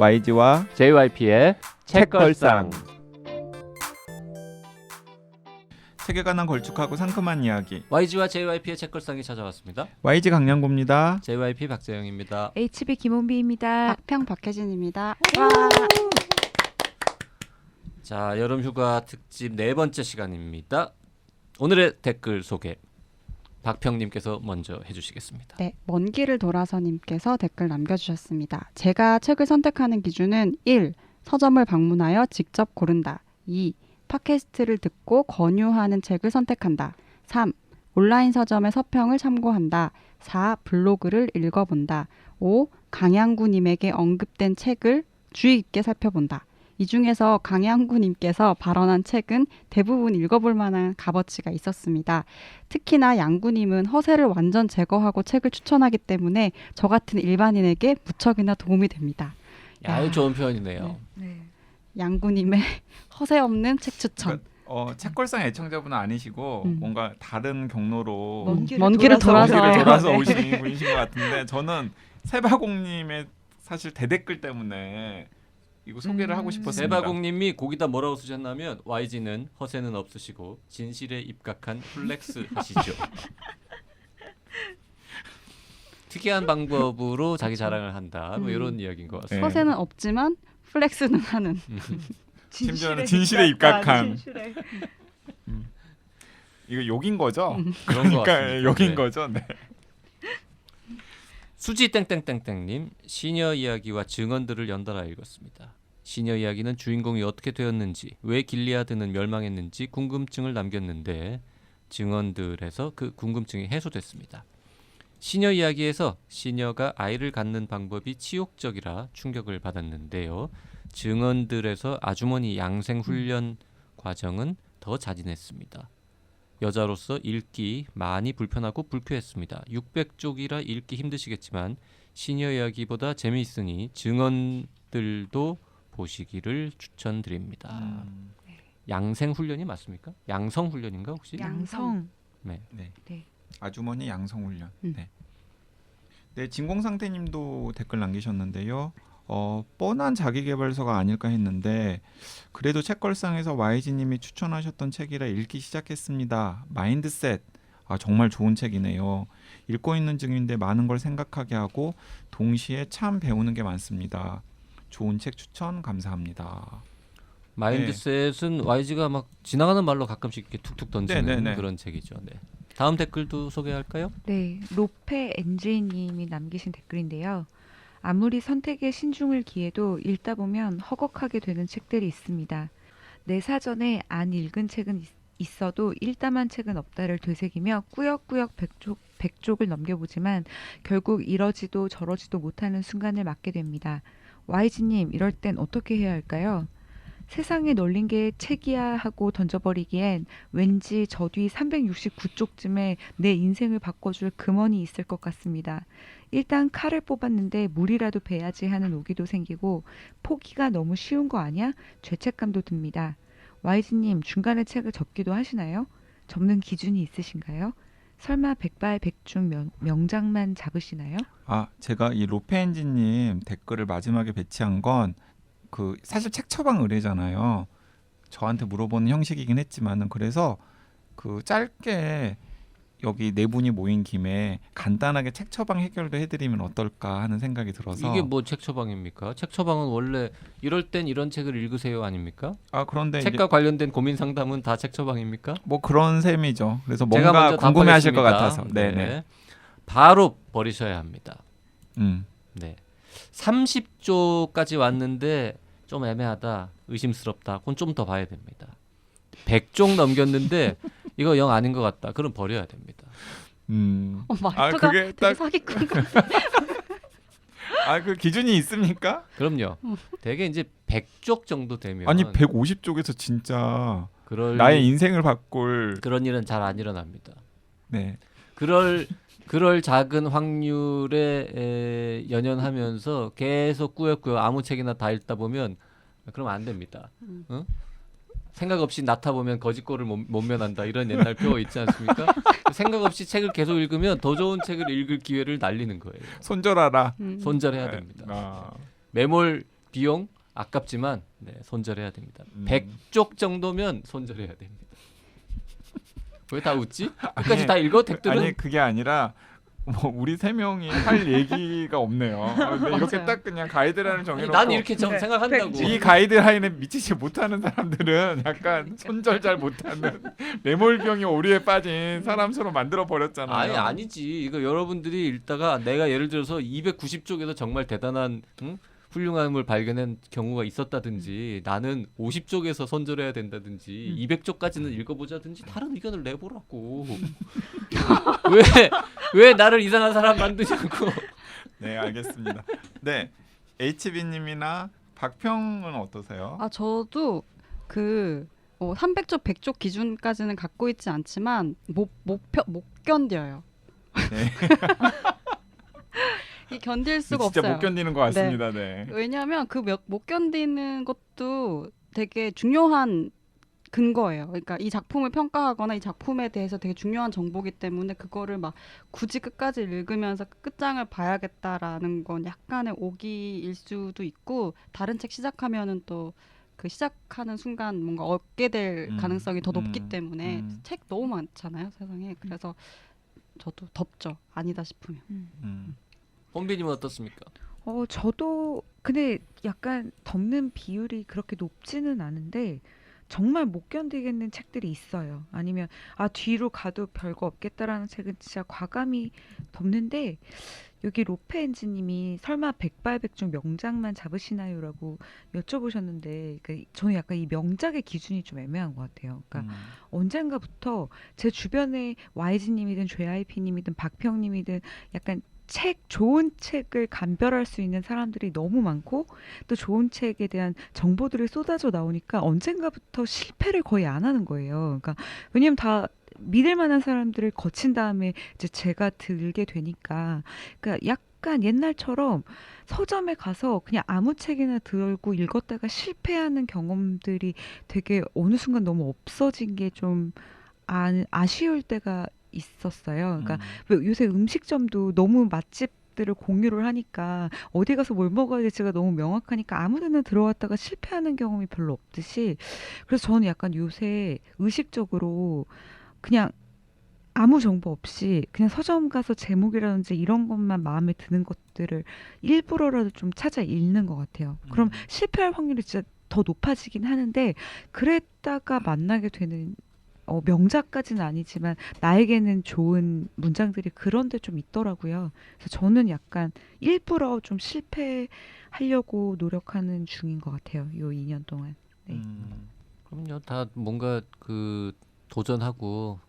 YG와 JYP의 책걸상. 책에 관한 걸쭉하고 상큼한 이야기. YG와 JYP의 책걸상이 찾아왔습니다. YG 강량구입니다. JYP 박재영입니다. HB 김원비입니다. 박평 박혜진입니다. 자, 여름휴가 특집 네 번째 시간입니다. 오늘의 댓글 소개 박평님께서 먼저 해주시겠습니다. 네, 먼 길을 돌아서님께서 댓글 남겨주셨습니다. 제가 책을 선택하는 기준은 1. 서점을 방문하여 직접 고른다. 2. 팟캐스트를 듣고 권유하는 책을 선택한다. 3. 온라인 서점의 서평을 참고한다. 4. 블로그를 읽어본다. 5. 강양구님에게 언급된 책을 주의 깊게 살펴본다. 이 중에서 강양구님께서 발언한 책은 대부분 읽어볼 만한 값어치가 있었습니다. 특히나 양구님은 허세를 완전 제거하고 책을 추천하기 때문에 저 같은 일반인에게 무척이나 도움이 됩니다. 아주 좋은 표현이네요. 네. 양구님의 허세 없는 책 추천. 책걸상 애청자분은 아니시고 뭔가 다른 경로로 먼 길을 돌아서 네. 오신 분이신 것 같은데 저는 세바공님의 사실 대댓글 때문에 이거 소개를 하고 싶었습니다. 세바공님이 거기다 뭐라고 쓰셨냐면 YG는 허세는 없으시고 진실에 입각한 플렉스 하시죠. 특이한 방법으로 자기 자랑을 한다. 뭐 이런 이야기인 것 같습니다. 허세는 없지만 플렉스는 하는. 심지어는 진실에 입각한. 이거 욕인 거죠? 그런 것 그러니까 같습니다. 욕인 네. 거죠. 네. 수지 땡땡땡땡님 시녀 이야기와 증언들을 연달아 읽었습니다. 시녀 이야기는 주인공이 어떻게 되었는지, 왜 길리아드는 멸망했는지 궁금증을 남겼는데 증언들에서 그 궁금증이 해소됐습니다. 시녀 이야기에서 시녀가 아이를 갖는 방법이 치욕적이라 충격을 받았는데요. 증언들에서 아주머니 양생 훈련 과정은 더 잔인했습니다. 여자로서 읽기 많이 불편하고 불쾌했습니다. 600쪽이라 읽기 힘드시겠지만 시녀 이야기보다 재미있으니 증언들도 보시기를 추천드립니다. 양생 훈련이 맞습니까? 양성 훈련인가 혹시? 양성. 네. 네. 아주머니 양성훈련. 네. 네, 진공상태님도 댓글 남기셨는데요. 뻔한 자기계발서가 아닐까 했는데 그래도 책걸상에서 YG님이 추천하셨던 책이라 읽기 시작했습니다. 마인드셋. 정말 좋은 책이네요. 읽고 있는 중인데 많은 걸 생각하게 하고 동시에 참 배우는 게 많습니다. 좋은 책 추천 감사합니다. 마인드셋은 YG가 막 지나가는 말로 가끔씩 이렇게 툭툭 던지는 네네네. 그런 책이죠. 네. 다음 댓글도 소개할까요? 네, 로페 엔지님이 남기신 댓글인데요. 아무리 선택에 신중을 기해도 읽다 보면 허걱하게 되는 책들이 있습니다. 내 사전에 안 읽은 책은 있어도 읽다만 책은 없다를 되새기며 꾸역꾸역 100쪽을 넘겨보지만 결국 이러지도 저러지도 못하는 순간을 맞게 됩니다. YG님, 이럴 땐 어떻게 해야 할까요? 세상에 널린 게 책이야 하고 던져버리기엔 왠지 저 뒤 369쪽쯤에 내 인생을 바꿔줄 금원이 있을 것 같습니다. 일단 칼을 뽑았는데 물이라도 베야지 하는 오기도 생기고 포기가 너무 쉬운 거 아니야? 죄책감도 듭니다. YG님, 중간에 책을 접기도 하시나요? 접는 기준이 있으신가요? 설마 백발백중 명작만 잡으시나요? 제가 이 로페엔지님 댓글을 마지막에 배치한 건 사실 책 처방 의뢰잖아요. 저한테 물어보는 형식이긴 했지만은 그래서 짧게 여기 네 분이 모인 김에 간단하게 책 처방 해결도 해드리면 어떨까 하는 생각이 들어서. 이게 뭐 책 처방입니까? 책 처방은 원래 이럴 땐 이런 책을 읽으세요 아닙니까? 그런데 책과 관련된 고민 상담은 다 책 처방입니까? 뭐 그런 셈이죠. 그래서 제가 뭔가 먼저 궁금해하실 것 답하겠습니다. 같아서. 네네. 바로 버리셔야 합니다. 음. 네. 30조까지 왔는데 좀 애매하다, 의심스럽다. 그건 좀 더 봐야 됩니다. 100쪽 넘겼는데 이거 영 아닌 것 같다. 그럼 버려야 됩니다. 말투가 그게 되게 사기꾼 거. 그 기준이 있습니까? 그럼요. 대개 이제 100쪽 정도 되면 아니 150쪽에서 진짜 그럴 나의 인생을 바꿀. 그런 일은 잘 안 일어납니다. 네. 그럴 작은 확률에 연연하면서 계속 꾸역꾸역 아무 책이나 다 읽다 보면 그러면 안 됩니다. 응? 생각 없이 낳다 보면 거짓골을 못 면한다 이런 옛날 표어 있지 않습니까? 생각 없이 책을 계속 읽으면 더 좋은 책을 읽을 기회를 날리는 거예요. 손절하라. 손절해야 됩니다. 아. 매몰 비용 아깝지만 손절해야 됩니다. 음. 100쪽 정도면 손절해야 됩니다. 왜 다 웃지? 끝까지 아니, 다 읽어 댓글은? 아니 그게 아니라 뭐 우리 세 명이 할 얘기가 없네요. 근데 이렇게 맞아요. 딱 그냥 가이드라인을 정해놓고 난 이렇게 네. 생각한다고. 이 가이드라인에 미치지 못하는 사람들은 약간 손절 잘 못하는 뇌몰병이 오류에 빠진 사람처럼 만들어 버렸잖아요. 아니 아니지. 이거 여러분들이 읽다가 내가 예를 들어서 290쪽에서 정말 대단한 훌륭함을 발견한 경우가 있었다든지 나는 50쪽에서 손절해야 된다든지 200쪽까지는 읽어보자든지 다른 의견을 내보라고. 왜 나를 이상한 사람 만드냐고. 네, 알겠습니다. 네, HB님이나 박평은 어떠세요? 아 저도 그 300쪽, 100쪽 기준까지는 갖고 있지 않지만 못 견뎌요. 네. 이 견딜 수가 진짜 없어요. 못 견디는 것 같습니다. 네. 왜냐하면 그 못 견디는 것도 되게 중요한 근거예요. 그러니까 이 작품을 평가하거나 이 작품에 대해서 되게 중요한 정보기 때문에 그거를 막 굳이 끝까지 읽으면서 끝장을 봐야겠다라는 건 약간의 오기일 수도 있고 다른 책 시작하면은 또 그 시작하는 순간 뭔가 얻게 될 가능성이 더 높기 때문에 책 너무 많잖아요 세상에. 그래서 저도 덥죠. 아니다 싶으면. 혼비님은 어떻습니까? 저도 근데 약간 덮는 비율이 그렇게 높지는 않은데 정말 못 견디겠는 책들이 있어요. 아니면 뒤로 가도 별거 없겠다라는 책은 진짜 과감히 덮는데 여기 로페 엔지님이 설마 백발백중 명작만 잡으시나요라고 여쭤보셨는데 저는 약간 이 명작의 기준이 좀 애매한 것 같아요. 그러니까 언젠가부터 제 주변에 YG님이든 JYP님이든 박평님이든 약간 좋은 책을 감별할 수 있는 사람들이 너무 많고 또 좋은 책에 대한 정보들이 쏟아져 나오니까 언젠가부터 실패를 거의 안 하는 거예요. 그러니까 왜냐면 다 믿을 만한 사람들을 거친 다음에 이제 제가 들게 되니까 그러니까 약간 옛날처럼 서점에 가서 그냥 아무 책이나 들고 읽었다가 실패하는 경험들이 되게 어느 순간 너무 없어진 게 좀 아쉬울 때가 있었어요. 그러니까 왜 요새 음식점도 너무 맛집들을 공유를 하니까 어디 가서 뭘 먹어야 될지가 너무 명확하니까 아무데나 들어갔다가 실패하는 경험이 별로 없듯이 그래서 저는 약간 요새 의식적으로 그냥 아무 정보 없이 그냥 서점 가서 제목이라든지 이런 것만 마음에 드는 것들을 일부러라도 좀 찾아 읽는 것 같아요. 그럼 실패할 확률이 진짜 더 높아지긴 하는데 그랬다가 만나게 되는 명작까지는 아니지만 나에게는 좋은 문장들이 그런데 좀 있더라고요. 그래서 저는 약간 일부러 좀 실패하려고 노력하는 중인 것 같아요. 요 2년 동안. 네. 그럼요. 다 뭔가 도전하고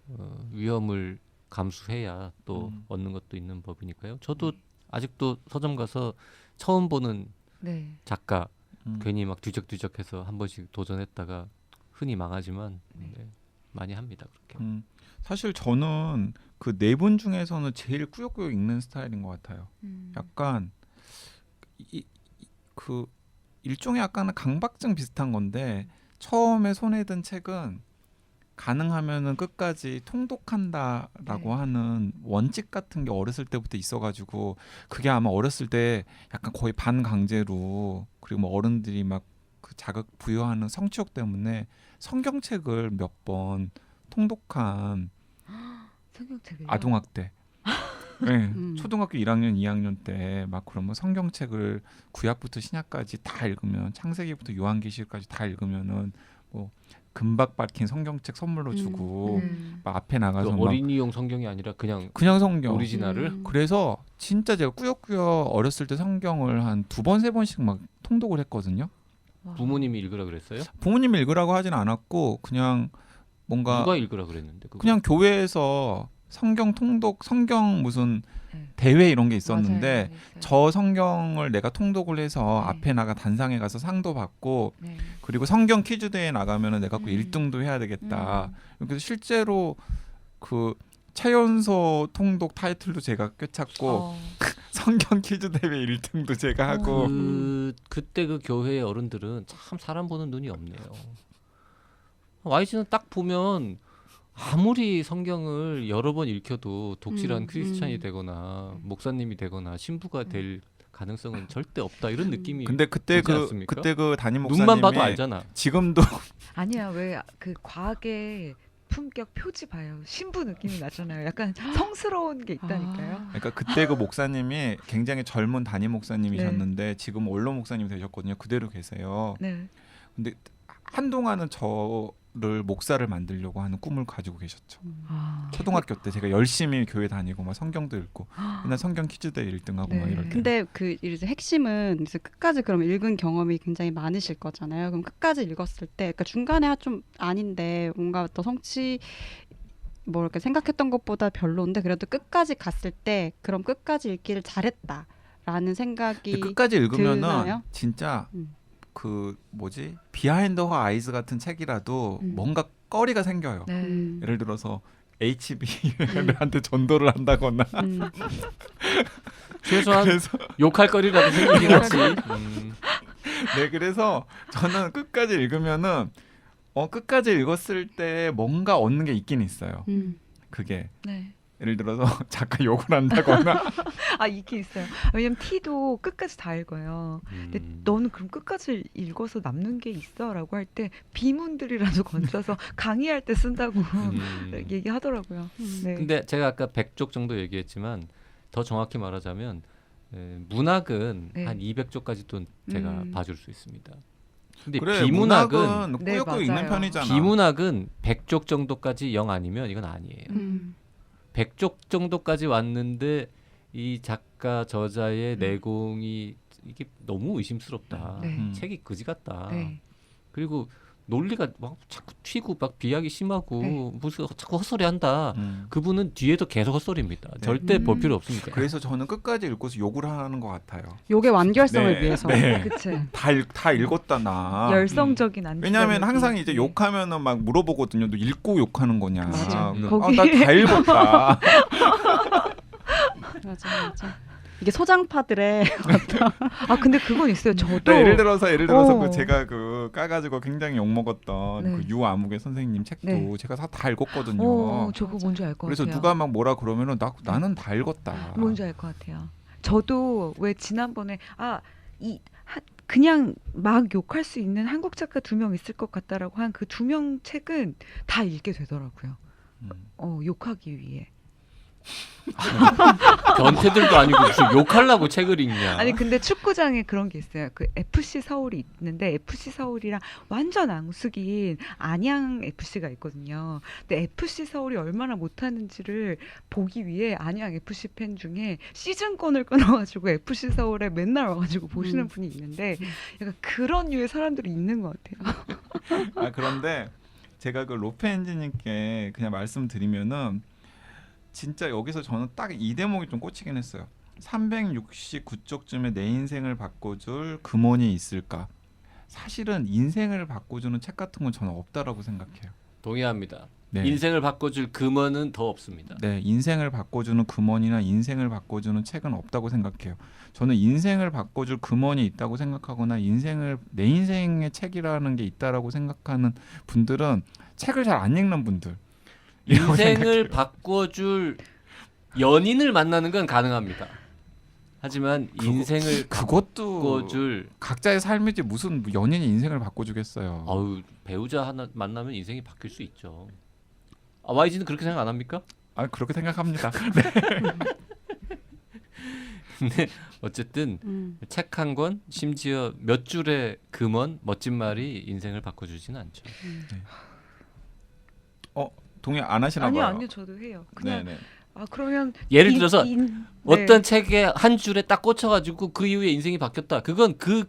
위험을 감수해야 또 얻는 것도 있는 법이니까요. 저도 아직도 서점 가서 처음 보는 네. 작가 괜히 막 뒤적뒤적해서 한 번씩 도전했다가 흔히 망하지만 많이 합니다. 그렇게. 사실 저는 그 네 분 중에서는 제일 꾸역꾸역 읽는 스타일인 것 같아요. 약간 그 일종의 약간 강박증 비슷한 건데 처음에 손에 든 책은 가능하면은 끝까지 통독한다라고 하는 원칙 같은 게 어렸을 때부터 있어가지고 그게 아마 어렸을 때 약간 거의 반강제로 그리고 뭐 어른들이 막 그 자극 부여하는 성취욕 때문에 성경책을 몇 번 통독한 성경책을요? 아동학대. 네, 초등학교 1학년, 2학년 때 막 그러면 성경책을 구약부터 신약까지 다 읽으면 창세기부터 요한계시까지 다 읽으면은 뭐 금박 박힌 성경책 선물로 주고 막 앞에 나가서 막 어린이용 성경이 아니라 그냥 성경 오리지널을 그래서 진짜 제가 꾸역꾸역 어렸을 때 성경을 한 2번, 3번씩 막 통독을 했거든요. 부모님이 읽으라 그랬어요? 부모님이 읽으라고 하진 않았고 그냥 뭔가 누가 읽으라 그랬는데 그거? 그냥 교회에서 성경 통독, 성경 무슨 대회 이런 게 있었는데 맞아요. 저 성경을 내가 통독을 해서 네. 앞에 나가 단상에 가서 상도 받고 네. 그리고 성경 퀴즈 대회 나가면은 내가 그 1등도 해야 되겠다. 그래서 실제로 그 최연소 통독 타이틀도 제가 꿰찼고 성경 퀴즈 대회 1등도 제가 하고 그때 그 교회의 어른들은 참 사람 보는 눈이 없네요. YG는 딱 보면 아무리 성경을 여러 번 읽혀도 독실한 크리스찬이 되거나 목사님이 되거나 신부가 될 가능성은 절대 없다 이런 느낌이. 근데 그때 들지 않습니까? 그 담임 목사님이 눈만 봐도 알잖아. 지금도 아니야 왜 그 과학의 품격 표지 봐요. 신부 느낌이 나잖아요. 약간 성스러운 게 있다니까요. 그러니까 그때 그 목사님이 굉장히 젊은 담임 목사님이셨는데 지금 원로 목사님 되셨거든요. 그대로 계세요. 네. 근데 한동안은 저를 목사를 만들려고 하는 꿈을 가지고 계셨죠. 아. 초등학교 때 제가 열심히 교회 다니고 막 성경도 읽고 맨날 성경 퀴즈대회 1등하고 네. 막 이럴 때. 근데 그 이제 핵심은 이제 끝까지 그럼 읽은 경험이 굉장히 많으실 거잖아요. 그럼 끝까지 읽었을 때, 그러니까 중간에 좀 아닌데 뭔가 더 성취 뭐 이렇게 생각했던 것보다 별로인데 그래도 끝까지 갔을 때 그럼 끝까지 읽기를 잘했다라는 생각이 근데 끝까지 읽으면은 드나요? 진짜 음. 그 뭐지 비하인드 허 아이즈 같은 책이라도 음. 뭔가 거리가 생겨요. 네. 예를 들어서 HB한테 전도를 한다거나 최소한 그래서 욕할 거리라도 생기긴 하지. 네 그래서 저는 끝까지 읽으면은 끝까지 읽었을 때 뭔가 얻는 게 있긴 있어요. 그게 네. 예를 들어서 작가 욕을 한다거나 아 이게 있어요. 왜냐면 T도 끝까지 다 읽어요. 근데 너는 그럼 끝까지 읽어서 남는 게 있어라고 할 때 비문들이라도 건져서 강의할 때 쓴다고 얘기하더라고요. 네. 근데 제가 아까 100쪽 정도 얘기했지만 더 정확히 말하자면 문학은 네. 한 200쪽까지도 제가 봐줄 수 있습니다. 근데 그래 비문학은 문학은 네, 꾸역꾸역 읽는 맞아요. 편이잖아. 비문학은 100쪽 정도까지 영 아니면 이건 아니에요. 100쪽 정도까지 왔는데 이 작가 저자의 내공이 이게 너무 의심스럽다. 네. 책이 그지 같다. 네. 그리고 논리가 막 자꾸 튀고 막 비약이 심하고 네. 무슨 자꾸 헛소리한다. 그분은 뒤에도 계속 헛소리입니다. 네. 절대 볼 필요 없습니다. 그래서 저는 끝까지 읽고서 욕을 하는 것 같아요. 욕의 완결성을 네, 위해서. 네. 그치. 다 읽었다 나. 열성적인 안주. 왜냐하면 항상 이제 욕하면은 막 물어보거든요. 너 읽고 욕하는 거냐? 맞아. 나 다 읽었다. 맞아. 이게 소장파들의 아 근데 그건 있어요. 저도 네, 예를 들어서 어. 그 제가 그 까가지고 굉장히 욕 먹었던 네. 그 유아무개 선생님 책도 네. 제가 다 읽었거든요. 저거 뭔지 알 것 그래서 같아요. 누가 막 뭐라 그러면은 나는 다 읽었다. 뭔지 알 것 같아요. 저도 왜 지난번에 그냥 막 욕할 수 있는 한국 작가 2명 있을 것 같다라고 한 그 2명 책은 다 읽게 되더라고요. 욕하기 위해. 변태들도 아니고 무슨 욕하려고 책을 읽냐. 아니 근데 축구장에 그런 게 있어요. 그 FC 서울이 있는데 FC 서울이랑 완전 앙숙인 안양 FC가 있거든요. 근데 FC 서울이 얼마나 못하는지를 보기 위해 안양 FC 팬 중에 시즌권을 끊어가지고 FC 서울에 맨날 와가지고 보시는 분이 있는데 약간 그런 류의 사람들이 있는 것 같아요. 그런데 제가 그 로페 엔지님께 그냥 말씀드리면은 진짜 여기서 저는 딱 이 대목이 좀 꽂히긴 했어요. 369쪽쯤에 내 인생을 바꿔줄 금원이 있을까? 사실은 인생을 바꿔주는 책 같은 건 저는 없다라고 생각해요. 동의합니다. 네. 인생을 바꿔줄 금원은 더 없습니다. 네, 인생을 바꿔주는 금원이나 인생을 바꿔주는 책은 없다고 생각해요. 저는 인생을 바꿔줄 금원이 있다고 생각하거나 내 인생의 책이라는 게 있다라고 생각하는 분들은 책을 잘 안 읽는 분들. 인생을 바꿔줄 연인을 만나는 건 가능합니다. 하지만 인생을 그것도 바꿔줄 각자의 삶이지 무슨 연인이 인생을 바꿔주겠어요. 배우자 하나 만나면 인생이 바뀔 수 있죠. YG는 그렇게 생각 안 합니까? 그렇게 생각합니다. 근데 어쨌든 책 한 권 심지어 몇 줄의 금원 멋진 말이 인생을 바꿔주지는 않죠. 동의 안 하시나 봐요. 아니요 저도 해요. 그냥 네네. 그러면 예를 들어서 어떤 네. 책에 한 줄에 딱 꽂혀가지고 그 이후에 인생이 바뀌었다. 그건 그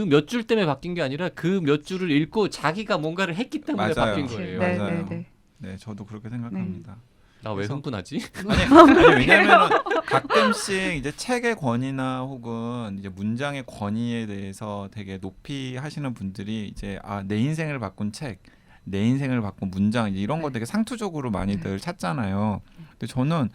몇 줄 때문에 바뀐 게 아니라 그 몇 줄을 읽고 자기가 뭔가를 했기 때문에 맞아요. 바뀐 거예요. 네, 맞아요. 네. 네, 저도 그렇게 생각합니다. 나 왜 그래서- 흥분하지? 아니 왜냐하면 가끔씩 이제 책의 권위나 혹은 이제 문장의 권위에 대해서 되게 높이 하시는 분들이 이제 내 인생을 바꾼 책, 내 인생을 바꾼 문장 이제 이런 거 되게 상투적으로 많이들 찾잖아요. 근데 저는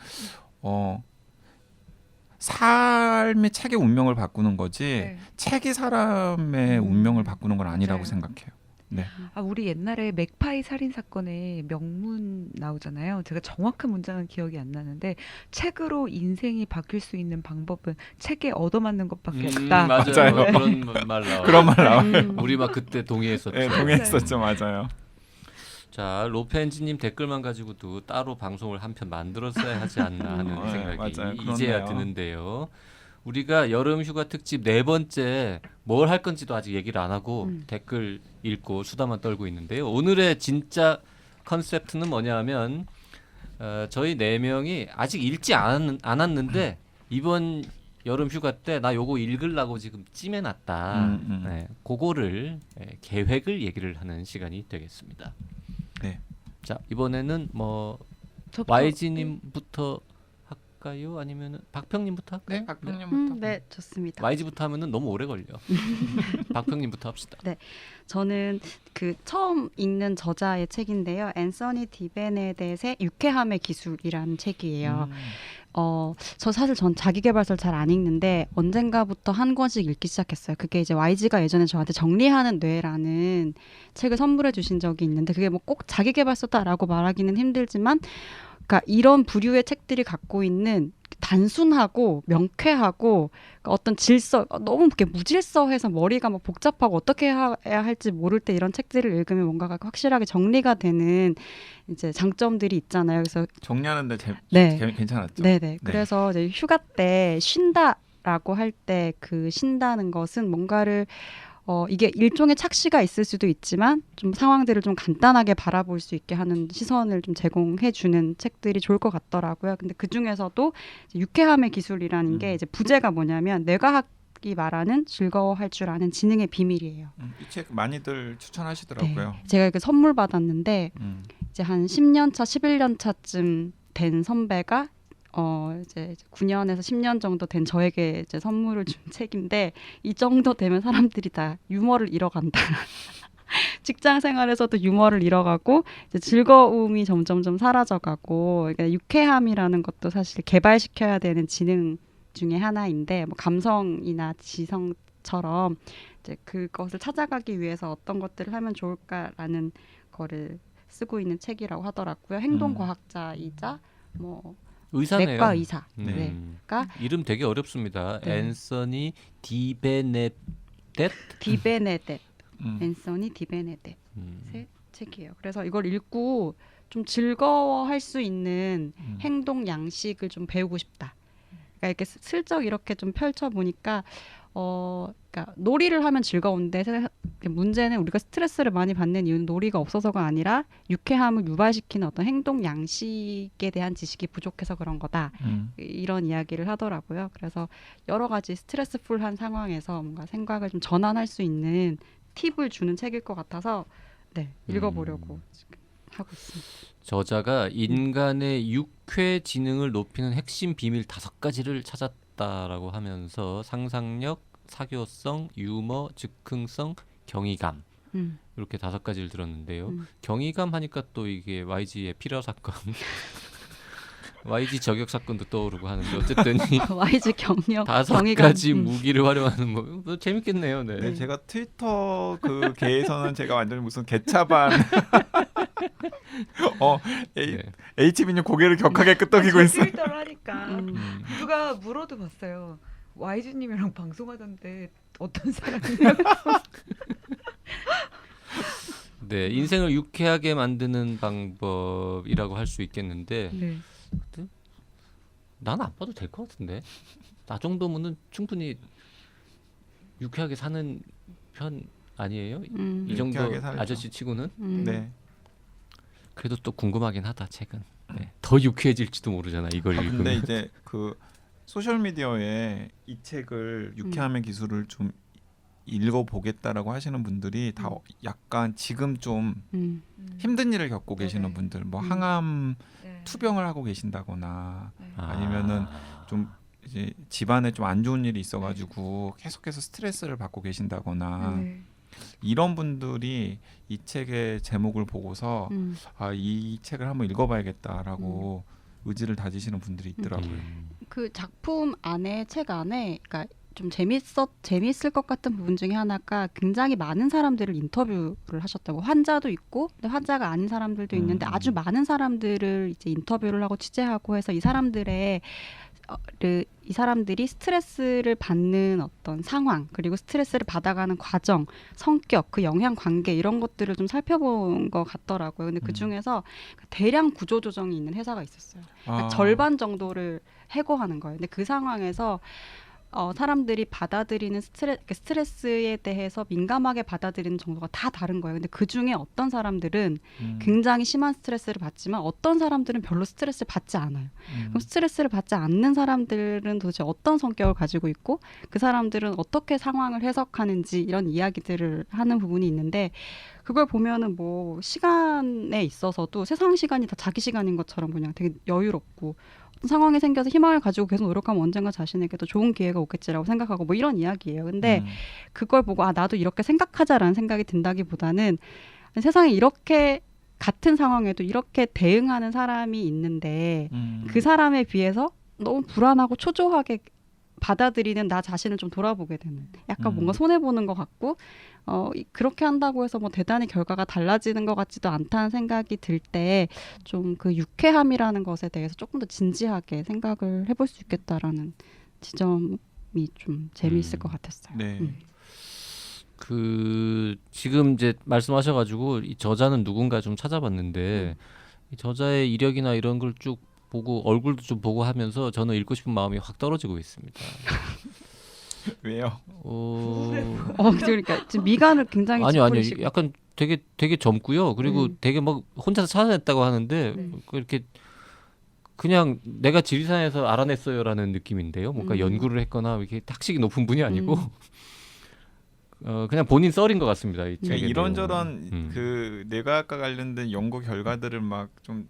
삶이 책의 운명을 바꾸는 거지 네. 책이 사람의 운명을 바꾸는 건 아니라고 맞아요. 생각해요. 네. 우리 옛날에 맥파이 살인 사건에 명문 나오잖아요. 제가 정확한 문장은 기억이 안 나는데 책으로 인생이 바뀔 수 있는 방법은 책에 얻어맞는 것밖에 없다. 맞아요. 맞아요. 그런 말 나와요. 그런 말 나와요. 우리 막 그때 동의했었죠. 네, 동의했었죠. 맞아요. 자, 로펜지님 댓글만 가지고도 따로 방송을 한 편 만들었어야 하지 않나 하는 네, 생각이 맞아요. 이제야 그렇네요. 드는데요. 우리가 여름휴가 특집 4번째 뭘 할 건지도 아직 얘기를 안 하고 댓글 읽고 수다만 떨고 있는데요. 오늘의 진짜 컨셉트는 뭐냐면 저희 4명이 아직 읽지 않았는데 이번 여름휴가 때 나 요거 읽으려고 지금 찜해놨다. 네, 그거를 계획을 얘기를 하는 시간이 되겠습니다. 네. 자, 이번에는 뭐 저부터- YG님부터 할까요? 아니면 박평님부터 할까요? 네, 박평님부터. 네, 좋습니다. YG부터 하면은 너무 오래 걸려. 박평님부터 합시다. 저는 그 처음 읽는 저자의 책인데요. 앤서니 디베네댓의 유쾌함의 기술이라는 책이에요. 저 사실 전 자기계발서를 잘 안 읽는데 언젠가부터 한 권씩 읽기 시작했어요. 그게 이제 YG가 예전에 저한테 정리하는 뇌라는 책을 선물해 주신 적이 있는데 그게 뭐 꼭 자기계발서다라고 말하기는 힘들지만 그러니까 이런 부류의 책들이 갖고 있는 단순하고 명쾌하고 그러니까 어떤 질서 너무 이렇게 무질서해서 머리가 막 복잡하고 어떻게 해야 할지 모를 때 이런 책들을 읽으면 뭔가가 확실하게 정리가 되는 이제 장점들이 있잖아요. 그래서 정리하는데 네. 괜찮았죠. 네네. 그래서 이제 휴가 때 쉰다라고 할 때 그 쉰다는 것은 뭔가를 이게 일종의 착시가 있을 수도 있지만 좀 상황들을 좀 간단하게 바라볼 수 있게 하는 시선을 좀 제공해 주는 책들이 좋을 것 같더라고요. 근데 그 중에서도 유쾌함의 기술이라는 게 이제 부제가 뭐냐면 뇌과학이 말하는 즐거워할 줄 아는 지능의 비밀이에요. 이 책 많이들 추천하시더라고요. 네. 제가 이렇게 선물 받았는데 이제 한 10년 차, 11년 차쯤 된 선배가 이제 9년에서 10년 정도 된 저에게 이제 선물을 준 책인데 이 정도 되면 사람들이 다 유머를 잃어간다. 직장 생활에서도 유머를 잃어가고 이제 즐거움이 점점점 사라져가고 그러니까 유쾌함이라는 것도 사실 개발시켜야 되는 지능 중에 하나인데 뭐 감성이나 지성처럼 이제 그것을 찾아가기 위해서 어떤 것들을 하면 좋을까라는 거를 쓰고 있는 책이라고 하더라고요. 행동과학자이자 뭐 의사네요. 내과 의사. 네. 가 이름 되게 어렵습니다. 네. 앤서니 디베네댓. 디베네댓. 앤서니 디베네댓의 책이에요. 그래서 이걸 읽고 좀 즐거워할 수 있는 행동 양식을 좀 배우고 싶다. 그러니까 이렇게 슬쩍 이렇게 좀 펼쳐 보니까 그러니까 놀이를 하면 즐거운데 문제는 우리가 스트레스를 많이 받는 이유는 놀이가 없어서가 아니라 유쾌함을 유발시키는 어떤 행동 양식에 대한 지식이 부족해서 그런 거다. 이런 이야기를 하더라고요. 그래서 여러 가지 스트레스풀한 상황에서 뭔가 생각을 좀 전환할 수 있는 팁을 주는 책일 것 같아서 네, 읽어보려고 지금 하고 있습니다. 저자가 인간의 유쾌 지능을 높이는 핵심 비밀 5가지를 찾았다라고 하면서 상상력, 사교성, 유머, 즉흥성, 경이감 이렇게 5가지를 들었는데요. 경이감 하니까 또 이게 YG의 필요 사건, YG 저격 사건도 떠오르고 하는데 어쨌든 이 YG 경력 5가지 무기를 활용하는 뭐 재밌겠네요. 네. 네, 제가 트위터 그 계에서는 제가 완전히 무슨 개차반 네. HB님 고개를 격하게 끄덕이고 있어요. 트위터를 하니까 누가 물어도 봤어요. YG님이랑 방송하던데 어떤 사람이에요? 네, 인생을 유쾌하게 만드는 방법이라고 할 수 있겠는데 네. 나는 안 봐도 될 것 같은데 나 정도면은 충분히 유쾌하게 사는 편 아니에요? 이 정도 유쾌하게 살죠. 아저씨 치고는 네. 그래도 또 궁금하긴 하다 책은. 네. 더 유쾌해질지도 모르잖아 이걸 근데 읽으면. 이제 그 소셜 미디어에 이 책을 유쾌함의 기술을 좀 읽어보겠다라고 하시는 분들이 다 약간 지금 좀 힘든 일을 겪고 계시는 분들, 뭐 항암 네. 투병을 하고 계신다거나 네. 아니면은 좀 이제 집안에 좀 안 좋은 일이 있어가지고 계속해서 스트레스를 받고 계신다거나 네. 이런 분들이 이 책의 제목을 보고서 이 책을 한번 읽어봐야겠다라고 의지를 다지시는 분들이 있더라고요. 그 작품 안에 책 안에 그러니까 좀 재밌을 것 같은 부분 중에 하나가 굉장히 많은 사람들을 인터뷰를 하셨다고. 환자도 있고, 근데 환자가 아닌 사람들도 있는데 아주 많은 사람들을 이제 인터뷰를 하고 취재하고 해서 이 사람들이 스트레스를 받는 어떤 상황, 그리고 스트레스를 받아가는 과정, 성격, 그 영향 관계 이런 것들을 좀 살펴본 것 같더라고요. 근데 그 중에서 대량 구조 조정이 있는 회사가 있었어요. 그러니까 절반 정도를 해고하는 거예요. 근데 그 상황에서 사람들이 받아들이는 스트레스에 대해서 민감하게 받아들이는 정도가 다 다른 거예요. 근데 그 중에 어떤 사람들은 굉장히 심한 스트레스를 받지만 어떤 사람들은 별로 스트레스를 받지 않아요. 그럼 스트레스를 받지 않는 사람들은 도대체 어떤 성격을 가지고 있고 그 사람들은 어떻게 상황을 해석하는지 이런 이야기들을 하는 부분이 있는데 그걸 보면은 뭐 시간에 있어서도 세상 시간이 다 자기 시간인 것처럼 그냥 되게 여유롭고 어떤 상황이 생겨서 희망을 가지고 계속 노력하면 언젠가 자신에게 더 좋은 기회가 오겠지라고 생각하고 뭐 이런 이야기예요. 근데 그걸 보고 나도 이렇게 생각하자라는 생각이 든다기보다는 세상에 이렇게 같은 상황에도 이렇게 대응하는 사람이 있는데 그 사람에 비해서 너무 불안하고 초조하게 받아들이는 나 자신을 좀 돌아보게 되는 약간 뭔가 손해보는 것 같고 그렇게 한다고 해서 뭐 대단히 결과가 달라지는 것 같지도 않다는 생각이 들 때 좀 그 유쾌함이라는 것에 대해서 조금 더 진지하게 생각을 해볼 수 있겠다라는 지점이 좀 재미있을 것 같았어요. 네. 그 지금 이제 말씀하셔가지고 이 저자는 누군가 좀 찾아봤는데 이 저자의 이력이나 이런 걸 쭉 보고 얼굴도 좀 보고 하면서 저는 읽고 싶은 마음이 확 떨어지고 있습니다. 왜요? 그러니까 지금 미간을 굉장히 아니요. 찌푸리시고. 약간 되게 젊고요. 그리고 되게 막 혼자서 찾아냈다고 하는데 이렇게 그냥 내가 지리산에서 알아냈어요라는 느낌인데요. 뭔가 연구를 했거나 이렇게 학식이 높은 분이 아니고 그냥 본인 썰인 것 같습니다. 이 책의 내용은. 이런저런 그 뇌과학과 관련된 연구 결과들을 막 좀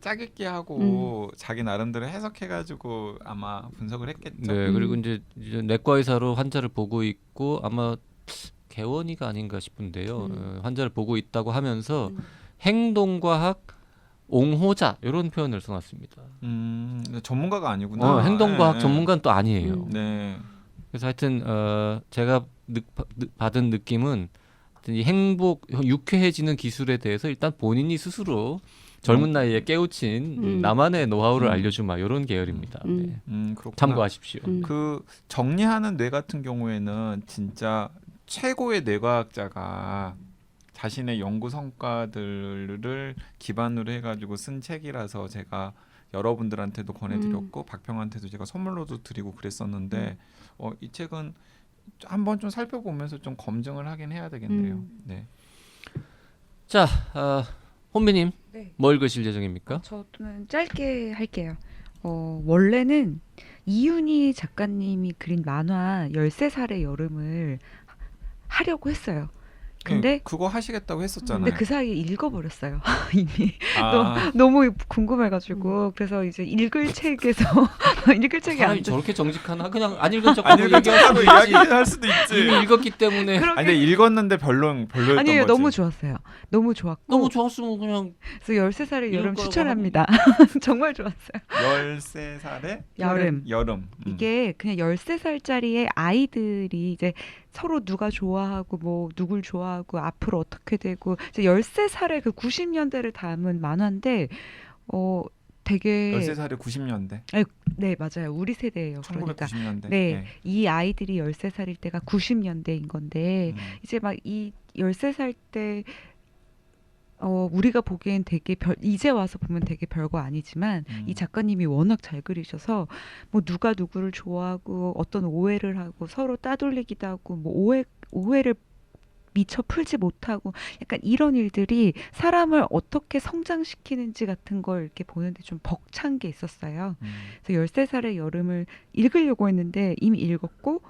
짜깁기 하고 자기 나름대로 해석해가지고 아마 분석을 했겠죠. 네, 그리고 이제 내과 의사로 환자를 보고 있고 아마 개원이가 아닌가 싶은데요. 환자를 보고 있다고 하면서 행동과학 옹호자 이런 표현을 써놨습니다. 전문가가 아니구나. 행동과학 네. 전문가는 또 아니에요. 네. 그래서 하여튼 제가 받은 느낌은 하여튼 이 행복, 유쾌해지는 기술에 대해서 일단 본인이 스스로 젊은 나이에 깨우친 나만의 노하우를 알려주마 이런 계열입니다. 네. 그렇구나. 참고하십시오. 그 정리하는 뇌 같은 경우에는 진짜 최고의 뇌과학자가 자신의 연구 성과들을 기반으로 해가지고 쓴 책이라서 제가 여러분들한테도 권해드렸고 박평한테도 제가 선물로도 드리고 그랬었는데 이 책은 한번 좀 살펴보면서 좀 검증을 하긴 해야 되겠네요. 네. 자, 혼비님 네. 뭐 읽으실 예정입니까? 저는 짧게 할게요. 원래는 이윤희 작가님이 그린 만화 13살의 여름을 하려고 했어요. 근데 그거 하시겠다고 했었잖아요. 근데 그 사이에 읽어버렸어요. 이미 아, 너무 궁금해가지고 그래서 이제 읽을 책에서 읽을 책이 안 사람이 돼. 저렇게 정직하나? 그냥 안 읽은 척 안 하고 읽은 척하고 이야기할 수도 있지. 이미 읽었기 때문에 아니 근데 읽었는데 별로였던 아니에요. 거지. 너무 좋았어요. 너무 좋았고 너무 좋았으면 그냥 그래서 13살의 이럴 여름 거라고 추천합니다. 정말 좋았어요. 13살의 여름. 이게 그냥 13살짜리의 아이들이 이제 서로 누가 좋아하고 뭐 누굴 좋아하고 앞으로 어떻게 되고 이제 13살의 그 90년대를 담은 만화인데 되게 13살의 90년대. 네, 맞아요. 우리 세대예요. 그러니까 1990년대. 네, 이 아이들이 13살일 때가 90년대인 건데 이제 막 이 13살 때 우리가 보기엔 되게 이제 와서 보면 되게 별거 아니지만 이 작가님이 워낙 잘 그리셔서 뭐 누가 누구를 좋아하고 어떤 오해를 하고 서로 따돌리기도 하고 뭐 오해를 미처 풀지 못하고 약간 이런 일들이 사람을 어떻게 성장시키는지 같은 걸 이렇게 보는데 좀 벅찬 게 있었어요. 그래서 13살의 여름을 읽으려고 했는데 이미 읽었고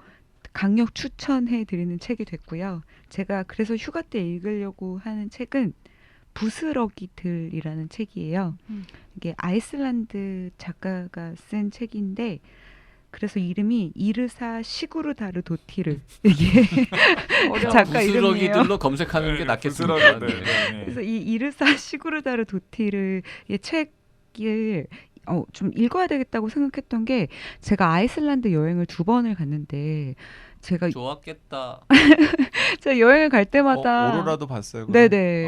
강력 추천해 드리는 책이 됐고요. 제가 그래서 휴가 때 읽으려고 하는 책은 부스러기들이라는 책이에요. 이게 아이슬란드 작가가 쓴 책인데 그래서 이름이 이르사 시구르다르 도티르 이게 작가 이름이에요. 부스러기들로 검색하는 게 낫겠습니다. 부스러기들. 네. 네. 그래서 이 이르사 시구르다르 도티르의 책을 좀 읽어야 되겠다고 생각했던 게 제가 아이슬란드 여행을 2번을 갔는데 제가 좋았겠다. 제가 여행을 갈 때마다 오로라도 봤어요. 그럼? 네네.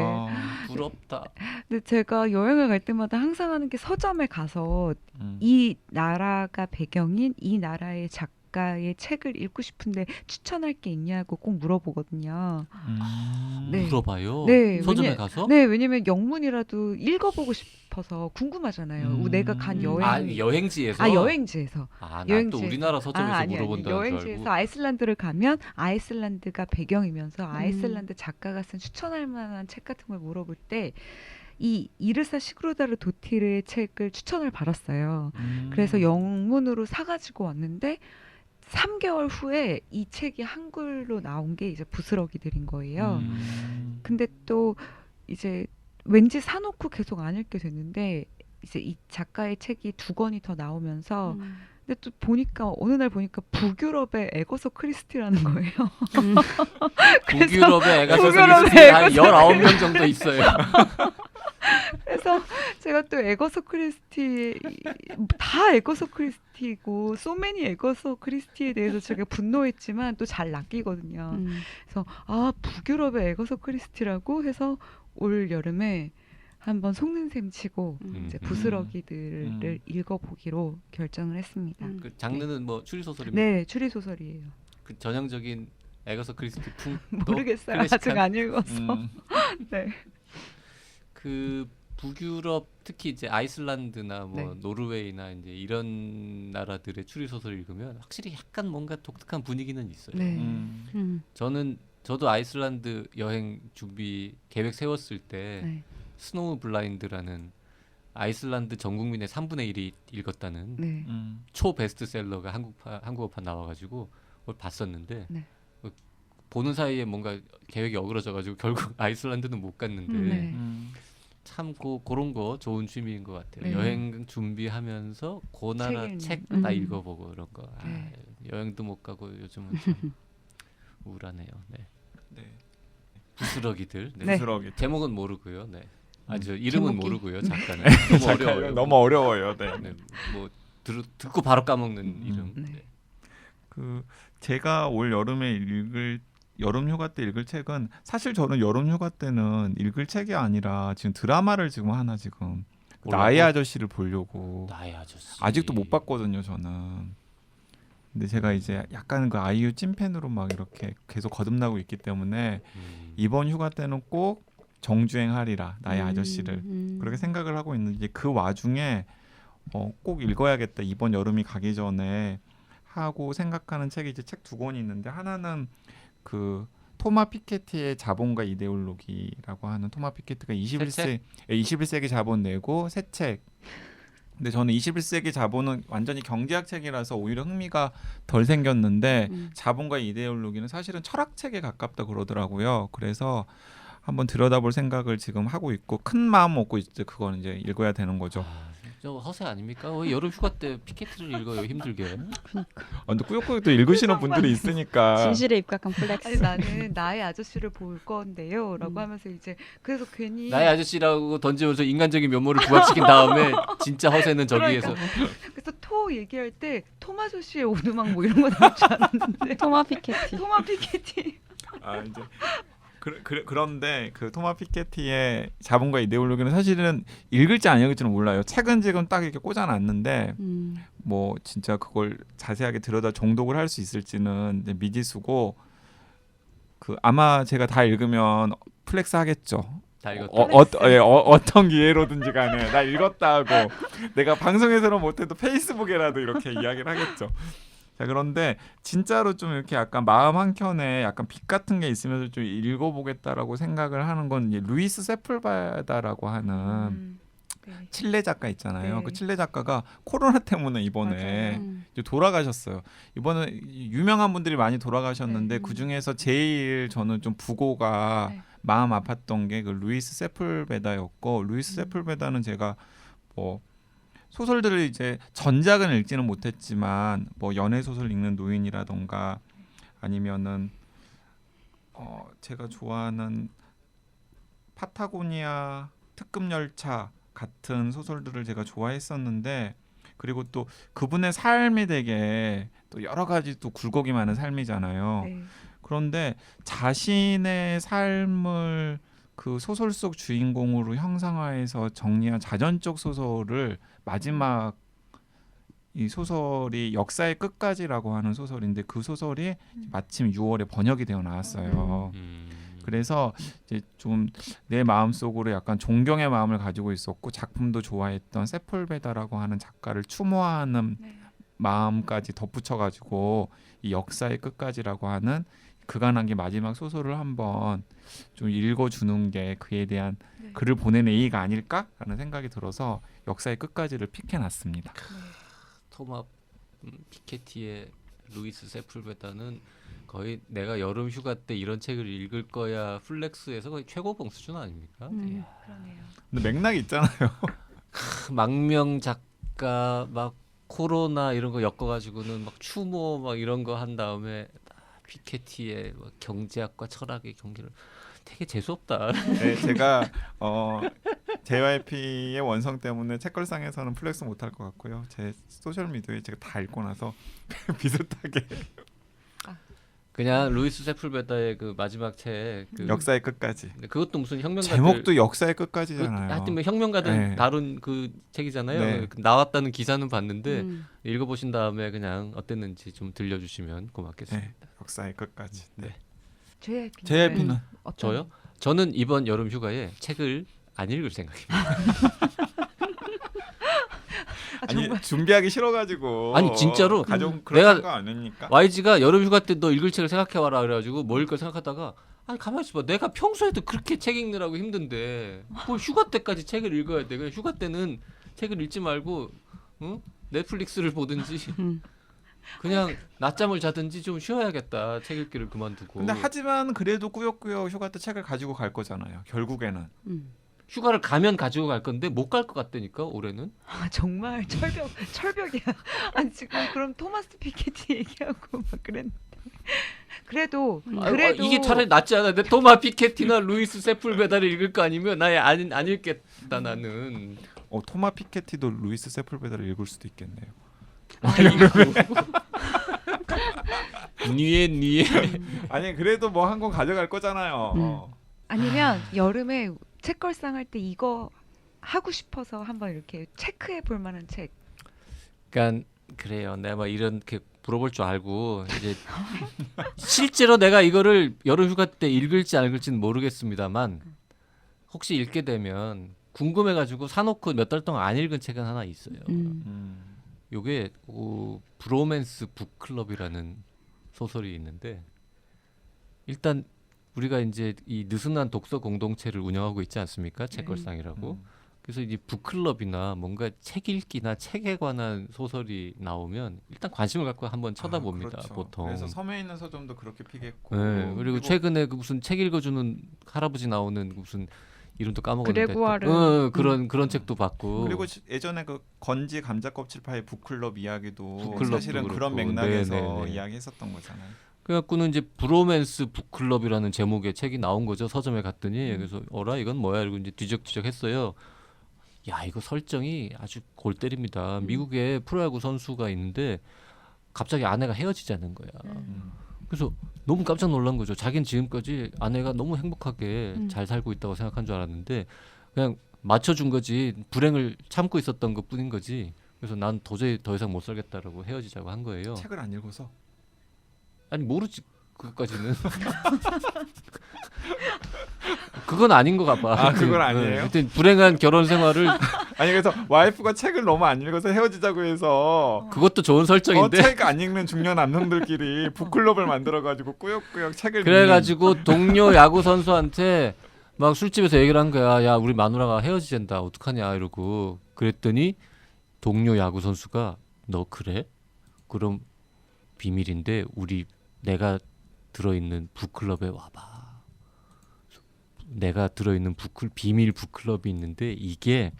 부럽다. 근데 제가 여행을 갈 때마다 항상 하는 게 서점에 가서 음. 이 나라가 배경인 이 나라의 작가의 책을 읽고 싶은데 추천할 게 있냐고 꼭 물어보거든요. 네. 물어봐요. 네, 서점에 가서? 네, 왜냐면 영문이라도 읽어보고 싶어서 궁금하잖아요. 내가 간 여행. 아, 여행지에서? 여행지에서. 나 또 여행지에서. 우리나라 서점에서 아니, 물어본다는 줄 여행지에서 알고. 아이슬란드를 가면 아이슬란드가 배경이면서 아이슬란드 작가가 쓴 추천할 만한 책 같은 걸 물어볼 때 이 이르사 시그루다르 도티르의 책을 추천을 받았어요. 그래서 영문으로 사가지고 왔는데 3개월 후에 이 책이 한글로 나온 게 이제 부스러기들인 거예요. 근데 또 이제 왠지 사놓고 계속 안 읽게 됐는데 이제 이 작가의 책이 2권이 더 나오면서 근데 또 보니까 어느 날 보니까 북유럽의 에거서 크리스티라는 거예요. 북유럽에 애가 북유럽에 크리스티 한 애가서 19명 정도 있어요. 그래서 제가 또 에거서 크리스티 다 에거서 크리스티고 소매니 에거서 크리스티에 대해서 제가 분노했지만 또 잘 낚이거든요. 그래서 북유럽의 에거서 크리스티라고 해서 올 여름에 한번 속는 셈 치고 이제 부스러기들을 읽어보기로 결정을 했습니다. 그 장르는 뭐 추리 소설입니까? 네, 추리 소설이에요. 그 전형적인 애가서 크리스티 풍 모르겠어요. 클래식한? 아직 안 읽어서. 네. 그 북유럽 특히 이제 아이슬란드나 뭐 네. 노르웨이나 이제 이런 나라들의 추리 소설을 읽으면 확실히 약간 뭔가 독특한 분위기는 있어요. 네. 저도 아이슬란드 여행 준비 계획 세웠을 때 네. 스노우 블라인드라는 아이슬란드 전 국민의 3분의 1이 읽었다는 네. 초 베스트셀러가 한국어판 나와가지고 그걸 봤었는데 네. 보는 사이에 뭔가 계획이 어그러져가지고 결국 아이슬란드는 못 갔는데 네. 참 그런 거 좋은 취미인 것 같아요. 네. 여행 준비하면서 그 나라 읽는. 책 다 읽어보고 그런 거. 네. 여행도 못 가고 요즘은 참 우울하네요. 네. 네. 부스러기들. 네. 네. 부스러기. 제목은 모르고요. 네. 저 이름은 제목이. 모르고요. 작가는 너무 어려워요. 너무 어려워요. 네. 네. 뭐 듣고 바로 까먹는 이름. 네. 네. 그 제가 올 여름에 읽을 여름 휴가 때 읽을 책은 사실 저는 여름 휴가 때는 읽을 책이 아니라 지금 드라마를 지금 하나 지금 나의 아저씨를 보려고 나의 아저씨. 아직도 못 봤거든요 저는. 근데 제가 이제 약간 그 아이유 찐팬으로 막 이렇게 계속 거듭나고 있기 때문에 이번 휴가 때는 꼭 정주행하리라 나의 아저씨를 그렇게 생각을 하고 있는데 그 와중에 꼭 읽어야겠다 이번 여름이 가기 전에 하고 생각하는 책이 이제 책 2권이 있는데 하나는 그 토마 피케티의 자본과 이데올로기라고 하는 토마 피케티가 21세기 자본 내고 새 책. 근데 저는 21세기 자본은 완전히 경제학 책이라서 오히려 흥미가 덜 생겼는데 자본과 이데올로기는 사실은 철학책에 가깝다 그러더라고요. 그래서 한번 들여다볼 생각을 지금 하고 있고 큰 마음 먹고 이제 그거는 이제 읽어야 되는 거죠. 저 허세 아닙니까? 왜 여름 휴가 때 피케티를 읽어요 힘들게? 근데 꾸역꾸역 또 읽으시는 분들이 있으니까. 진실에 입각한 플렉스. 아니 나는 나의 아저씨를 볼 건데요라고 하면서 이제 그래서 괜히 나의 아저씨라고 던지면서 인간적인 면모를 부각시킨 다음에 진짜 허세는 저기에서 그래서 토 얘기할 때 토마조씨의 오두막 뭐 이런 거 나올 줄 알았는데 토마 피케티. 토마 피케티 이제 그런데 그 토마 피케티의 자본과 이데올로기는 사실은 읽을지 안 읽을지는 몰라요. 책은 지금 딱 이렇게 꽂아놨는데 뭐 진짜 그걸 자세하게 들여다 정독을 할 수 있을지는 이제 미지수고 그 아마 제가 다 읽으면 플렉스 하겠죠. 다 읽었다. 어떤 기회로든지 간에 나 읽었다 하고 내가 방송에서는 못해도 페이스북에라도 이렇게 이야기를 하겠죠. 자 그런데 진짜로 좀 이렇게 약간 마음 한켠에 약간 빛 같은 게 있으면서 좀 읽어보겠다라고 생각을 하는 건 이제 루이스 세풀바다라고 하는 네. 칠레 작가 있잖아요. 네. 그 칠레 작가가 코로나 때문에 이번에 이제 돌아가셨어요. 이번에 유명한 분들이 많이 돌아가셨는데 그 중에서 제일 저는 좀 부고가 네. 마음 아팠던 게 그 루이스 세풀베다였고 루이스 세풀베다는 제가 뭐 소설들을 이제 전작은 읽지는 못했지만 뭐 연애 소설 읽는 노인이라던가 아니면은 제가 좋아하는 파타고니아 특급 열차 같은 소설들을 제가 좋아했었는데 그리고 또 그분의 삶이 되게 또 여러 가지 또 굴곡이 많은 삶이잖아요. 네. 그런데 자신의 삶을 그 소설 속 주인공으로 형상화해서 정리한 자전적 소설을 마지막 이 소설이 역사의 끝까지라고 하는 소설인데 그 소설이 마침 6월에 번역이 되어 나왔어요. 그래서 이제 좀 내 마음속으로 약간 존경의 마음을 가지고 있었고 작품도 좋아했던 세폴베다라고 하는 작가를 추모하는 네. 마음까지 덧붙여가지고 이 역사의 끝까지라고 하는 그간한기 마지막 소설을 한번 좀 읽어주는 게 그에 대한 네. 글을 보낸 A가 아닐까라는 생각이 들어서 역사의 끝까지를 픽해놨습니다. 토마 피케티의 루이스 세풀베다는 거의 내가 여름 휴가 때 이런 책을 읽을 거야 플렉스에서 거의 최고봉 수준 아닙니까? 그러네요. 근데 맥락이 있잖아요. 망명 작가 막 코로나 이런 거 엮어가지고는 막 추모 막 이런 거 한 다음에 피케티의 막 경제학과 철학의 경계를 되게 재수없다. 네, 제가 JYP의 원성 때문에 책걸상에서는 플렉스 못할 것 같고요. 제 소셜 미디어에 제가 다 읽고 나서 비슷하게 그냥 루이스 세풀베다의 그 마지막 책 그 역사의 끝까지. 그것도 무슨 혁명가들 제목도 역사의 그, 끝까지잖아요. 하여튼 뭐 혁명가들 네. 다룬 그 책이잖아요. 네. 그 나왔다는 기사는 봤는데 음. 읽어보신 다음에 그냥 어땠는지 좀 들려주시면 고맙겠습니다. 네, 역사의 끝까지. 네. JYP는 저요? 저는 이번 여름 휴가에 책을 안 읽을 생각입니다. 아니 준비하기 싫어가지고. 아니, 진짜로 가족 그런 내가 생각 아니니까. YG가 여름 휴가 때 너 읽을 책을 생각해 와라 그래가지고 뭐 읽을 생각하다가 아니 가만히 있어봐 내가 평소에도 그렇게 책 읽느라고 힘든데 뭘 휴가 때까지 책을 읽어야 돼. 그냥 휴가 때는 책을 읽지 말고 응? 넷플릭스를 보든지 그냥 낮잠을 자든지 좀 쉬어야겠다. 책 읽기를 그만두고. 근데 하지만 그래도 꾸역꾸역 휴가 때 책을 가지고 갈 거잖아요. 결국에는. 휴가를 가면 가지고 갈 건데 못 갈 것 같다니까 올해는. 아, 정말 철벽이야. 아니 지금 그럼 토마스 피케티 얘기하고 막 그랬는데 그래도 이게 차라리 낫지 않아. 내 토마 피케티나 루이스 세풀베다를 읽을 거 아니면 나에 안 읽겠다 나는. 토마 피케티도 루이스 세풀베다를 읽을 수도 있겠네요. 니에 아니 그래도 뭐 한 권 가져갈 거잖아요. 아니면 여름에 책걸상 할 때 이거 하고 싶어서 한번 이렇게 체크해 볼 만한 책. 그러니까 그래요. 내가 막 이렇게 물어볼 줄 알고 이제 실제로 내가 이거를 여름 휴가 때 읽을지 안 읽을지는 모르겠습니다만 혹시 읽게 되면 궁금해가지고 사놓고 몇 달 동안 안 읽은 책은 하나 있어요. 요게 브로맨스 북클럽이라는 소설이 있는데 일단 우리가 이제 이 느슨한 독서 공동체를 운영하고 있지 않습니까? 책걸상이라고. 그래서 이제 북클럽이나 뭔가 책 읽기나 책에 관한 소설이 나오면 일단 관심을 갖고 한번 쳐다봅니다. 그렇죠. 보통. 그래서 섬에 있는 서점도 그렇게 피겠고. 네, 그리고 최근에 그 무슨 책 읽어주는 할아버지 나오는 무슨 이름도 까먹었는데 그레고아르. 그런 책도 봤고. 그리고 예전에 그 건지 감자 껍질 파의 북클럽 이야기도 북클럽도 사실은 그런 그렇고. 맥락에서 네네네. 이야기했었던 거잖아요. 그래갖고는 이제 브로맨스 북클럽이라는 제목의 책이 나온 거죠. 서점에 갔더니 그래서 어라 이건 뭐야 이러고 이제 뒤적뒤적 했어요. 야 이거 설정이 아주 골 때립니다. 미국에 프로야구 선수가 있는데 갑자기 아내가 헤어지자는 거야. 그래서 너무 깜짝 놀란 거죠. 자기는 지금까지 아내가 너무 행복하게 잘 살고 있다고 생각한 줄 알았는데 그냥 맞춰준 거지. 불행을 참고 있었던 것 뿐인 거지. 그래서 난 도저히 더 이상 못 살겠다라고 헤어지자고 한 거예요. 책을 안 읽어서. 아니 모르지 그것까지는. 그건 아닌 것 같아. 그건 아니에요? 하여튼 불행한 결혼 생활을 아니 그래서 와이프가 책을 너무 안 읽어서 헤어지자고 해서 그것도 좋은 설정인데. 책 안 읽는 중년 남성들끼리 북클럽을 만들어가지고 꾸역꾸역 책을 그래가지고 동료 야구 선수한테 막 술집에서 얘기를 한 거야. 야 우리 마누라가 헤어지잔다. 어떡하냐 이러고 그랬더니 동료 야구 선수가 너 그래? 그럼 비밀인데 내가 들어있는 북클럽에 와봐. 내가 들어있는 비밀 북클럽이 있는데 이게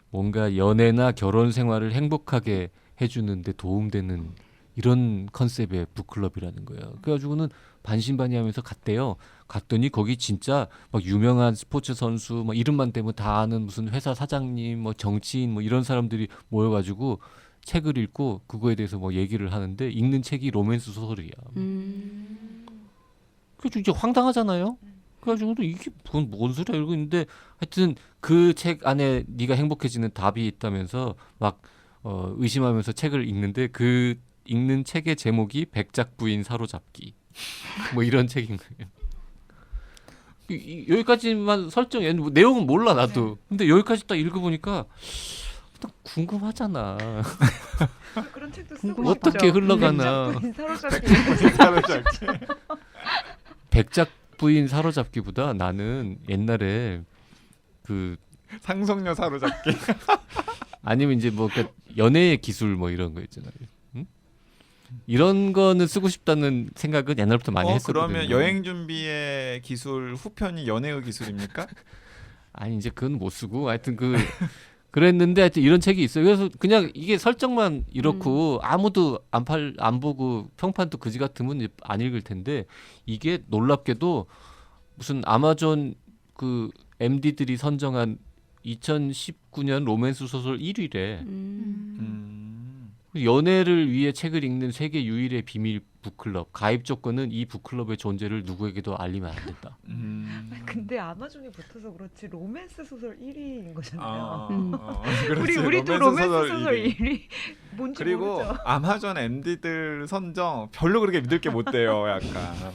뭔가 연애나 결혼 생활을 행복하게 해주는데 도움되는 이런 컨셉의 북클럽이라는 거예요. 그래가지고는 반신반의하면서 갔대요. 갔더니 거기 진짜 막 유명한 스포츠 선수 막 이름만 대면 다 아는 무슨 회사 사장님, 뭐 정치인 뭐 이런 사람들이 모여가지고 책을 읽고 그거에 대해서 뭐 얘기를 하는데 읽는 책이 로맨스 소설이야. 그 진짜 황당하잖아요. 그래가지고도 이게 뭔 소리야 이러고 있는데 하여튼 그 책 안에 네가 행복해지는 답이 있다면서 막 의심하면서 책을 읽는데 그 읽는 책의 제목이 백작 부인 사로잡기 뭐 이런 책인 거예요. 여기까지만 설정해. 뭐 내용은 몰라 나도. 근데 여기까지 딱 읽어보니까 딱 궁금하잖아. 그런 책도 쓰고 궁금하다. 어떻게 흘러가나. 백작부인 사로잡기. 사로잡기. 백작 부인 사로잡기보다 나는 옛날에 그 상속녀 사로잡기. 아니면 이제 뭐 연애의 기술 뭐 이런 거 있잖아요. 응? 이런 거는 쓰고 싶다는 생각은 옛날부터 많이 했었거든요. 그러면 여행 준비의 기술 후편이 연애의 기술입니까? 아니 이제 그건 못 쓰고 하여튼 그랬는데 하여튼 이런 책이 있어요. 그래서 그냥 이게 설정만 이렇고 아무도 안 보고 평판도 그지 같으면 이제 안 읽을 텐데 이게 놀랍게도 무슨 아마존 그 MD들이 선정한 2019년 로맨스 소설 1위래. 연애를 위해 책을 읽는 세계 유일의 비밀 북클럽. 가입 조건은 이 북클럽의 존재를 누구에게도 알리면 안 된다. 근데 아마존이 붙어서 그렇지 로맨스 소설 1위인 거잖아요. 그렇지, 우리도 로맨스 소설 1위 뭔지 그리고 모르죠. 아마존 MD들 선정 별로 그렇게 믿을 게 못 돼요. 약간.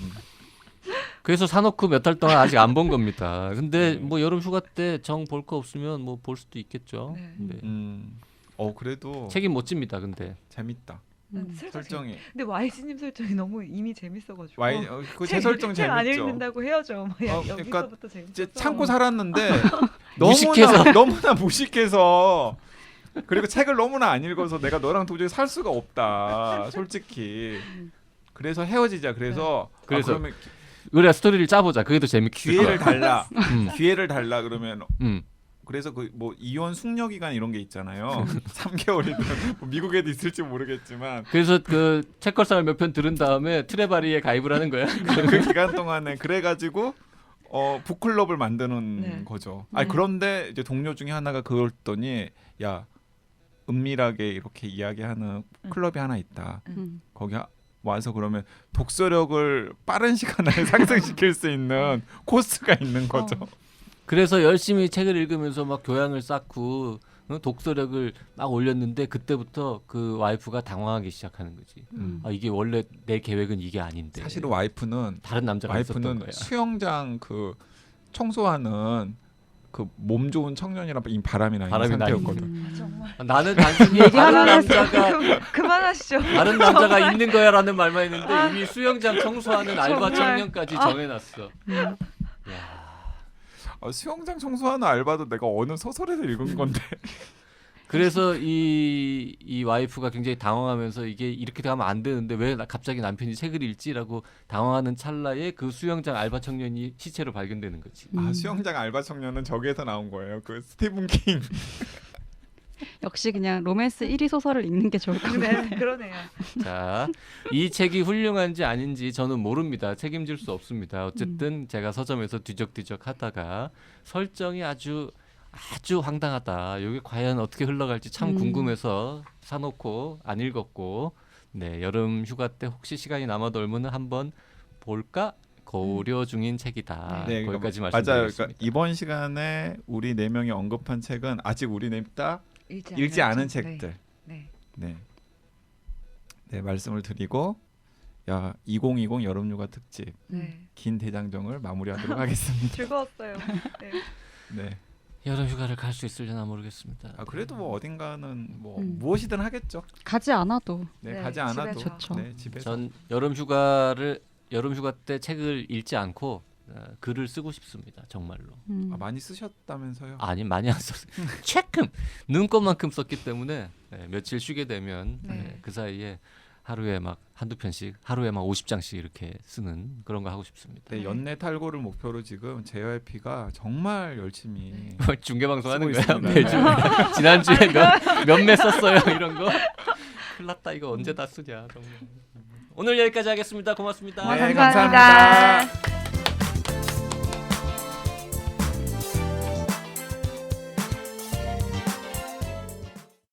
그래서 사놓고 몇 달 동안 아직 안 본 겁니다. 근데 뭐 여름 휴가 때 정 볼 거 없으면 뭐 볼 수도 있겠죠. 네. 네. 그래도 책이 멋집니다. 근데 재밌다. 설정이. 근데 YG님 설정이 너무 이미 재밌어가지고. 제 설정 책안 재밌죠. 읽는다고 헤어져. 뭐 그러니까 여기서부터 재밌어. 이제 참고 살았는데 무식해서. 너무나 무식해서 그리고 책을 너무나 안 읽어서 내가 너랑 도저히 살 수가 없다. 솔직히. 그래서 헤어지자. 그래서 그러면 그래 스토리를 짜보자. 그게 더 재밌겠을 기회를 거야. 달라. 기회를 달라 그러면 음. 그래서 그 뭐 이혼 숙려 기간 이런 게 있잖아요. 3개월이든 뭐 미국에도 있을지 모르겠지만 그래서 그 책걸상을 몇 편 들은 다음에 트레바리에 가입을 하는 거야. 그 기간 동안에 그래가지고 북클럽을 만드는 네. 거죠. 아니 그런데 이제 동료 중에 하나가 그랬더니 야 은밀하게 이렇게 이야기하는 클럽이 하나 있다. 거기 와서 그러면 독서력을 빠른 시간 안에 상승시킬 수 있는 코스가 있는 거죠. 그래서 열심히 책을 읽으면서 막 교양을 쌓고 독서력을 막 올렸는데 그때부터 그 와이프가 당황하기 시작하는 거지. 아 이게 원래 내 계획은 이게 아닌데. 사실은 와이프는 다른 남자가 있었던 거야. 수영장 그 청소하는 그 몸 좋은 청년이랑 이미 바람이 나 있는 바람이 나 상태였거든. 정말. 나는 단순히 다른 남자가 그만하시죠. 다른 남자가 있는 거야라는 말만 했는데 이미 수영장 청소하는 알바 정말. 청년까지 정해놨어. 야. 수영장 청소하는 알바도 내가 어느 소설에서 읽은 건데. 그래서 이 와이프가 굉장히 당황하면서 이게 이렇게 가면 안 되는데 왜 갑자기 남편이 책을 읽지라고 당황하는 찰나에 그 수영장 알바 청년이 시체로 발견되는 거지. 수영장 알바 청년은 저기에서 나온 거예요. 그 스티븐 킹. 역시 그냥 로맨스 1위 소설을 읽는 게 좋을 것 같아요. 네, 그러네요. 자, 이 책이 훌륭한지 아닌지 저는 모릅니다. 책임질 수 없습니다. 어쨌든 제가 서점에서 뒤적뒤적 하다가 설정이 아주 황당하다. 여기 과연 어떻게 흘러갈지 참 궁금해서 사놓고 안 읽었고, 네 여름 휴가 때 혹시 시간이 남아도 얼마나 한번 볼까 고려 중인 책이다. 네, 거기까지 맞아요. 말씀드리겠습니다. 그러니까 이번 시간에 우리 네 명이 언급한 책은 아직 우리 넷다 읽지 않은 책들. 네. 네, 말씀을 드리고 2020 여름휴가 특집 네. 긴 대장정을 마무리하도록 하겠습니다. 즐거웠어요. 네. 네. 여름 휴가를 갈 수 있으려나 모르겠습니다. 그래도 뭐 어딘가는 뭐 무엇이든 하겠죠. 가지 않아도 네, 네, 가지 않아도 집에서. 좋죠. 네, 집에서. 전 여름 휴가 때 책을 읽지 않고 글을 쓰고 싶습니다. 정말로. 많이 쓰셨다면서요? 아니 많이 안 썼어요. 조금 눈곱만큼 썼기 때문에 며칠 쉬게 되면 네. 그 사이에 하루에 막 한두 편씩 하루에 막 50장씩 이렇게 쓰는 그런 거 하고 싶습니다. 네, 연내 탈고를 목표로 지금 JYP가 정말 열심히 중계 방송 하는 쓰고 거야 있습니다. 매주. 지난주에 몇매 썼어요 이런 거. 큰일 났다. 이거 언제 다 쓰냐. 정말. 오늘 여기까지 하겠습니다. 고맙습니다. 네, 감사합니다. 감사합니다.